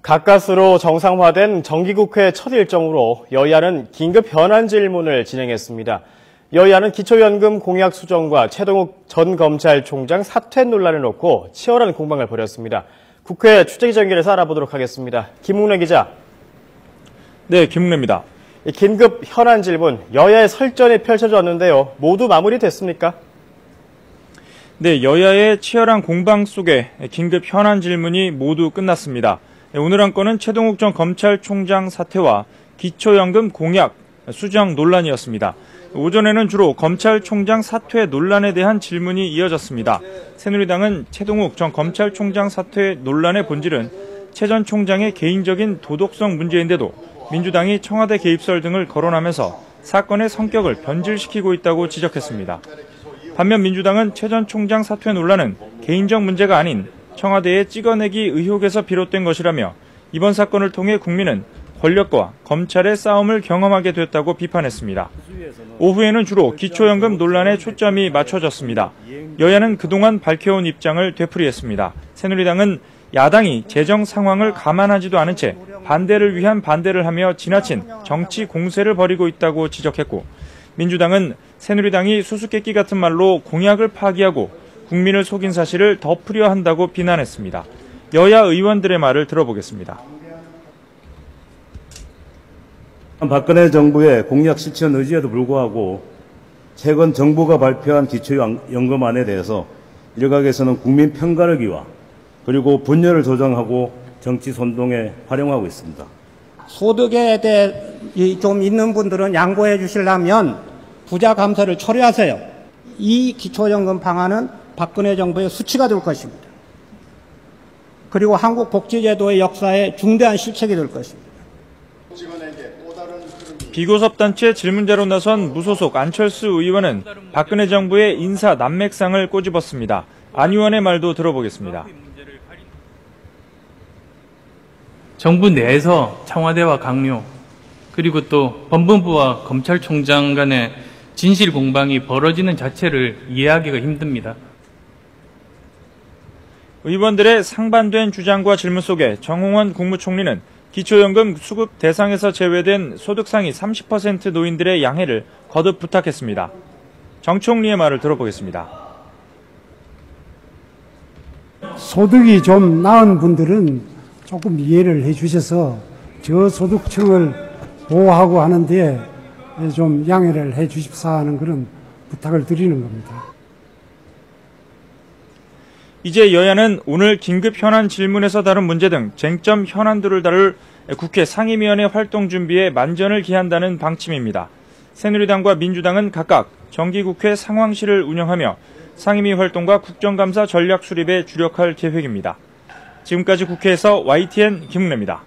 가까스로 정상화된 정기국회 첫 일정으로 여야는 긴급 현안 질문을 진행했습니다. 여야는 기초연금 공약 수정과 최동욱 전 검찰총장 사퇴 논란을 놓고 치열한 공방을 벌였습니다. 국회 취재기자 연결해서 알아보도록 하겠습니다. 김웅래 기자. 네, 김웅래입니다. 긴급 현안 질문, 여야의 설전이 펼쳐졌는데요. 모두 마무리됐습니까? 네, 여야의 치열한 공방 속에 긴급 현안 질문이 모두 끝났습니다. 오늘 한 건은 최동욱 전 검찰총장 사퇴와 기초연금 공약 수정 논란이었습니다. 오전에는 주로 검찰총장 사퇴 논란에 대한 질문이 이어졌습니다. 새누리당은 최동욱 전 검찰총장 사퇴 논란의 본질은 최 전 총장의 개인적인 도덕성 문제인데도 민주당이 청와대 개입설 등을 거론하면서 사건의 성격을 변질시키고 있다고 지적했습니다. 반면 민주당은 최 전 총장 사퇴 논란은 개인적 문제가 아닌 청와대의 찍어내기 의혹에서 비롯된 것이라며 이번 사건을 통해 국민은 권력과 검찰의 싸움을 경험하게 됐다고 비판했습니다. 오후에는 주로 기초연금 논란에 초점이 맞춰졌습니다. 여야는 그동안 밝혀온 입장을 되풀이했습니다. 새누리당은 야당이 재정 상황을 감안하지도 않은 채 반대를 위한 반대를 하며 지나친 정치 공세를 벌이고 있다고 지적했고, 민주당은 새누리당이 수수께끼 같은 말로 공약을 파기하고 국민을 속인 사실을 덮으려 한다고 비난했습니다. 여야 의원들의 말을 들어보겠습니다. 박근혜 정부의 공약 실천 의지에도 불구하고 최근 정부가 발표한 기초연금안에 대해서 일각에서는 국민 편가르기와 그리고 분열을 조장하고 정치 선동에 활용하고 있습니다. 소득에 대해 좀 있는 분들은 양보해 주시려면 부자 감세를 철회하세요. 이 기초연금 방안은 박근혜 정부의 수치가 될 것입니다. 그리고 한국 복지제도의 역사에 중대한 실책이 될 것입니다. 비교섭단체 질문자로 나선 무소속 안철수 의원은 박근혜 정부의 인사 난맥상을 꼬집었습니다. 안 의원의 말도 들어보겠습니다. 정부 내에서 청와대와 강요, 그리고 또 법무부와 검찰총장 간의 진실 공방이 벌어지는 자체를 이해하기가 힘듭니다. 의원들의 상반된 주장과 질문 속에 정홍원 국무총리는 기초연금 수급 대상에서 제외된 소득 상위 30% 노인들의 양해를 거듭 부탁했습니다. 정 총리의 말을 들어보겠습니다. 소득이 좀 나은 분들은 조금 이해를 해 주셔서 저소득층을 보호하고 하는데 좀 양해를 해 주십사 하는 그런 부탁을 드리는 겁니다. 이제 여야는 오늘 긴급 현안 질문에서 다룬 문제 등 쟁점 현안들을 다룰 국회 상임위원회 활동 준비에 만전을 기한다는 방침입니다. 새누리당과 민주당은 각각 정기국회 상황실을 운영하며 상임위 활동과 국정감사 전략 수립에 주력할 계획입니다. 지금까지 국회에서 YTN 김웅래입니다.